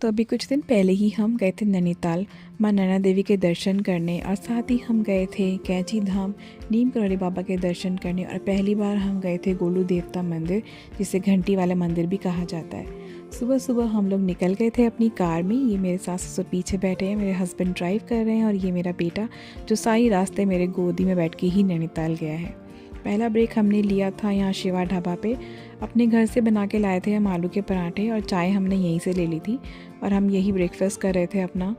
तो अभी कुछ दिन पहले ही हम गए थे नैनीताल माँ नैना देवी के दर्शन करने, और साथ ही हम गए थे कैंची धाम नीम करौली बाबा के दर्शन करने, और पहली बार हम गए थे गोलू देवता मंदिर, जिसे घंटी वाला मंदिर भी कहा जाता है। सुबह सुबह हम लोग निकल गए थे अपनी कार में। ये मेरे सास ससुर पीछे बैठे हैं, मेरे हस्बैंड ड्राइव कर रहे हैं, और ये मेरा बेटा जो सारी रास्ते मेरे गोदी में बैठ के ही नैनीताल गया है। पहला ब्रेक हमने लिया था यहाँ शिवा ढाबा पे। अपने घर से बना के लाए थे हम आलू के पराठे, और चाय हमने यहीं से ले ली थी, और हम यही ब्रेकफास्ट कर रहे थे अपना,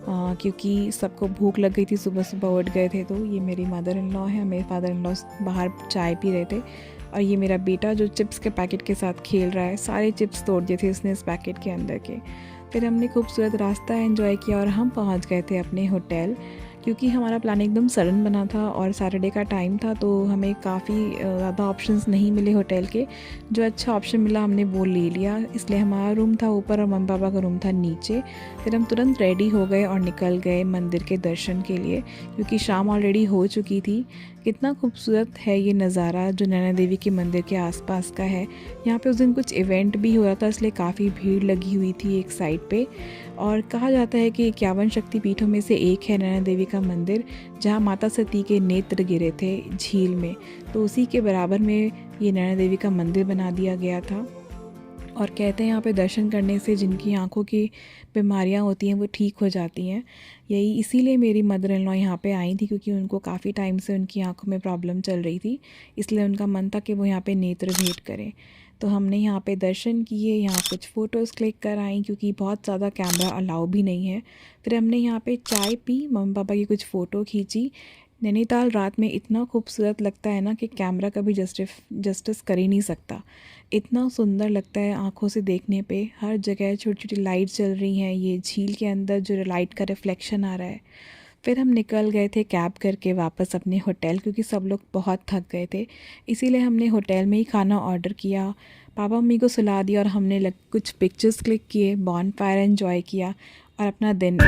क्योंकि सबको भूख लग गई थी, सुबह सुबह उठ गए थे। तो ये मेरी मदर इन लॉ है, मेरे फादर इन लॉ बाहर चाय पी रहे थे, और ये मेरा बेटा जो चिप्स के पैकेट के साथ खेल रहा है। सारे चिप्स तोड़ दिए थे इसने इस पैकेट के अंदर के। फिर हमने खूबसूरत रास्ता एंजॉय किया और हम पहुंच गए थे अपने होटल, क्योंकि हमारा प्लान एकदम सडन बना था और सैटरडे का टाइम था, तो हमें काफ़ी ज़्यादा ऑप्शंस नहीं मिले होटल के। जो अच्छा ऑप्शन मिला हमने वो ले लिया, इसलिए हमारा रूम था ऊपर और मम्मी पापा का रूम था नीचे। फिर हम तुरंत रेडी हो गए और निकल गए मंदिर के दर्शन के लिए, क्योंकि शाम ऑलरेडी हो चुकी थी। कितना खूबसूरत है ये नज़ारा जो नैना देवी के मंदिर के आसपास का है। यहाँ पे उस दिन कुछ इवेंट भी हो रहा था, इसलिए काफ़ी भीड़ लगी हुई थी एक साइड पे। और कहा जाता है कि 51 शक्तिपीठों में से एक है नैना देवी का मंदिर, जहाँ माता सती के नेत्र गिरे थे झील में, तो उसी के बराबर में ये नैना देवी का मंदिर बना दिया गया था। और कहते हैं यहाँ पे दर्शन करने से जिनकी आँखों की बीमारियाँ होती हैं वो ठीक हो जाती हैं। यही इसीलिए मेरी मदर इन लॉ यहाँ पे आई थी, क्योंकि उनको काफ़ी टाइम से उनकी आँखों में प्रॉब्लम चल रही थी, इसलिए उनका मन था कि वो यहाँ पे नेत्र भेंट करें। तो हमने यहाँ पे दर्शन किए, यहाँ कुछ फ़ोटोज़ क्लिक कर आई, क्योंकि बहुत ज़्यादा कैमरा अलाउ भी नहीं है। फिर हमने यहाँ पे चाय पी, मम्मी पापा की कुछ फ़ोटो खींची। नैनीताल रात में इतना खूबसूरत लगता है ना कि कैमरा कभी जस्टिस कर ही नहीं सकता। इतना सुंदर लगता है आँखों से देखने पे। हर जगह छोटी छोटी लाइट चल रही हैं, ये झील के अंदर जो लाइट का रिफ्लेक्शन आ रहा है। फिर हम निकल गए थे कैब करके वापस अपने होटल, क्योंकि सब लोग बहुत थक गए थे, इसीलिए हमने होटल में ही खाना ऑर्डर किया। पापा मम्मी को सुला दिया और हमने कुछ पिक्चर्स क्लिक किए, बॉनफायर एंजॉय किया और अपना दिन